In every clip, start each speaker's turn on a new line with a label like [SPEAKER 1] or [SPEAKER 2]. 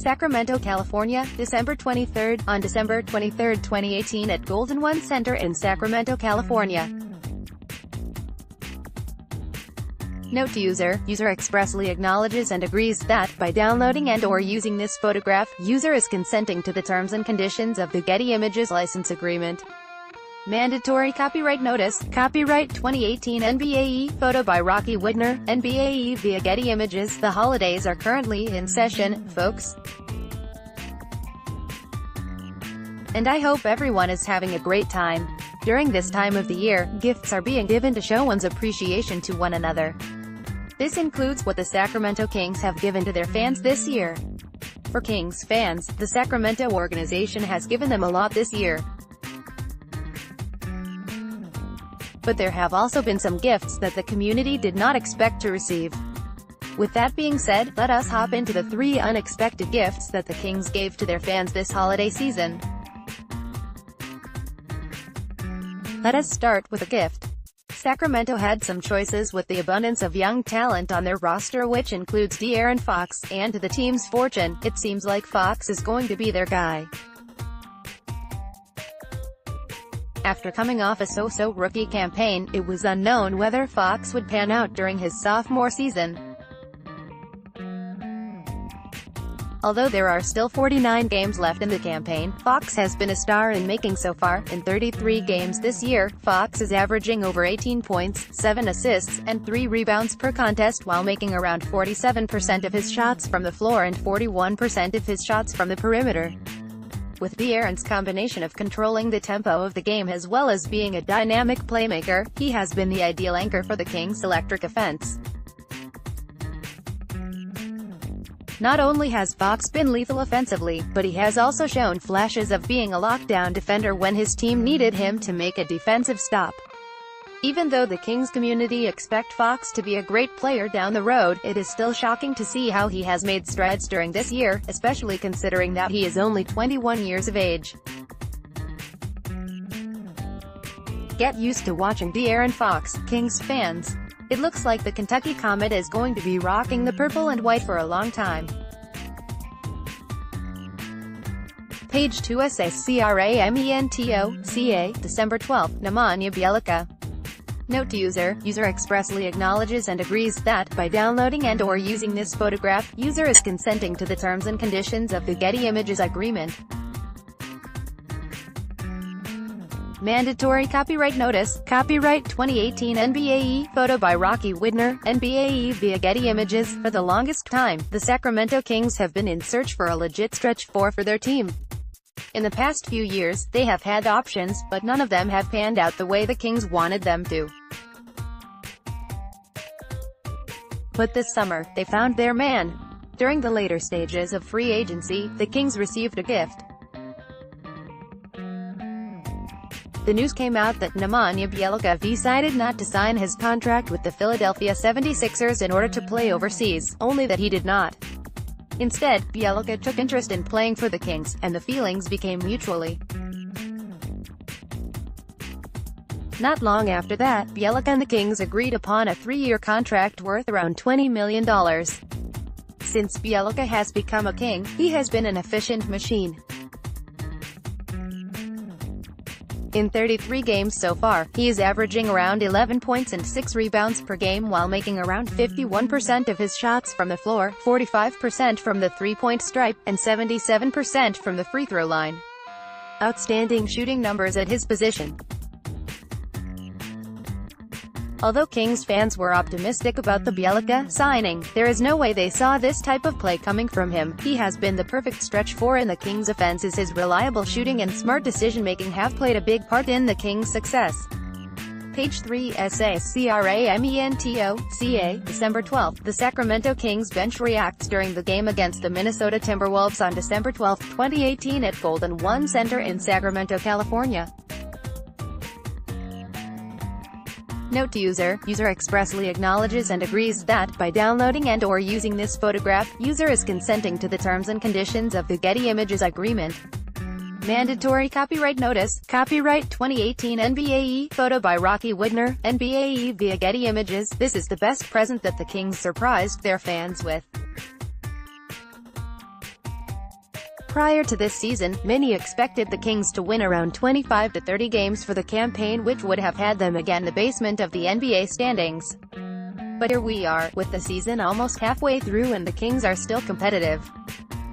[SPEAKER 1] Sacramento, California, December 23. On December 23, 2018 at Golden One Center in Sacramento, California. Note to user. User expressly acknowledges and agrees that, by downloading and/or using this photograph, user is consenting to the terms and conditions of the Getty Images license agreement. Mandatory copyright notice. Copyright 2018 NBAE. Photo by Rocky Widner, NBAE via Getty Images. The holidays are currently in session, folks. And I hope everyone is having a great time. During this time of the year, gifts are being given to show one's appreciation to one another. This includes what the Sacramento Kings have given to their fans this year. For Kings fans, the Sacramento organization has given them a lot this year. But there have also been some gifts that the community did not expect to receive. With that being said, let us hop into the 3 unexpected gifts that the Kings gave to their fans this holiday season. Let us start with a gift. Sacramento had some choices with the abundance of young talent on their roster, which includes De'Aaron Fox, and to the team's fortune, it seems like Fox is going to be their guy. After coming off a so-so rookie campaign, it was unknown whether Fox would pan out during his sophomore season. Although there are still 49 games left in the campaign, Fox has been a star in making so far. In 33 games this year, Fox is averaging over 18 points, 7 assists, and 3 rebounds per contest while making around 47% of his shots from the floor and 41% of his shots from the perimeter. With De'Aaron's combination of controlling the tempo of the game as well as being a dynamic playmaker, he has been the ideal anchor for the Kings' electric offense. Not only has Fox been lethal offensively, but he has also shown flashes of being a lockdown defender when his team needed him to make a defensive stop. Even though the Kings community expect Fox to be a great player down the road, it is still shocking to see how he has made strides during this year, especially considering that he is only 21 years of age. Get used to watching De'Aaron Fox, Kings fans. It looks like the Kentucky Comet is going to be rocking the purple and white for a long time. Page 2 Sacramento, December 12, Nemanja Bjelica. Note to user. User expressly acknowledges and agrees that, by downloading and/or using this photograph, user is consenting to the terms and conditions of the Getty Images agreement. Mandatory copyright notice. Copyright 2018 NBAE. Photo by Rocky Widner, NBAE via Getty Images. For the longest time, the Sacramento Kings have been in search for a legit stretch 4 for their team. In the past few years, they have had options, but none of them have panned out the way the Kings wanted them to. But this summer, they found their man. During the later stages of free agency, the Kings received a gift. The news came out that Nemanja Bjelica decided not to sign his contract with the Philadelphia 76ers in order to play overseas, only that he did not. Instead, Bjelica took interest in playing for the Kings, and the feelings became mutually. Not long after that, Bjelica and the Kings agreed upon a 3-year contract worth around $20 million. Since Bjelica has become a King, he has been an efficient machine. In 33 games so far, he is averaging around 11 points and 6 rebounds per game while making around 51% of his shots from the floor, 45% from the three-point stripe, and 77% from the free throw line. Outstanding shooting numbers at his position. Although Kings fans were optimistic about the Bjelica signing, there is no way they saw this type of play coming from him. He has been the perfect stretch 4 in the Kings' offense, as his reliable shooting and smart decision-making have played a big part in the Kings' success. Page 3 Sacramento, December 12. The Sacramento Kings bench reacts during the game against the Minnesota Timberwolves on December 12, 2018 at Golden One Center in Sacramento, California. Note to user. User expressly acknowledges and agrees that, by downloading and/or using this photograph, user is consenting to the terms and conditions of the Getty Images agreement. Mandatory copyright notice. Copyright 2018 NBAE. Photo by Rocky Widner, NBAE via Getty Images. This is the best present that the Kings surprised their fans with. Prior to this season, many expected the Kings to win around 25 to 30 games for the campaign, which would have had them again the basement of the NBA standings. But here we are, with the season almost halfway through and the Kings are still competitive.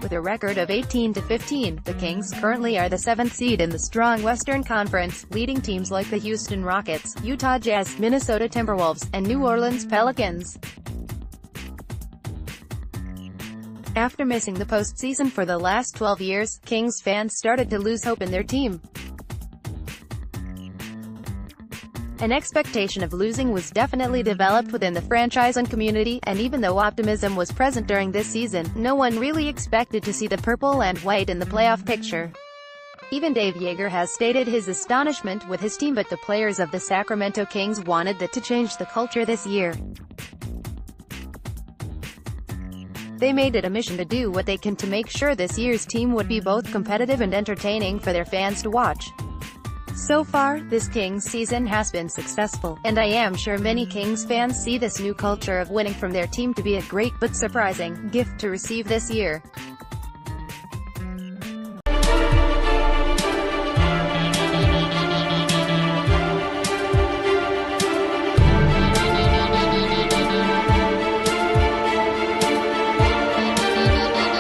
[SPEAKER 1] With a record of 18-15, the Kings currently are the 7th seed in the strong Western Conference, leading teams like the Houston Rockets, Utah Jazz, Minnesota Timberwolves, and New Orleans Pelicans. After missing the postseason for the last 12 years, Kings fans started to lose hope in their team. An expectation of losing was definitely developed within the franchise and community, and even though optimism was present during this season, no one really expected to see the purple and white in the playoff picture. Even Dave Yeager has stated his astonishment with his team, but the players of the Sacramento Kings wanted that to change the culture this year. They made it a mission to do what they can to make sure this year's team would be both competitive and entertaining for their fans to watch. So far, this Kings season has been successful, and I am sure many Kings fans see this new culture of winning from their team to be a great but surprising gift to receive this year.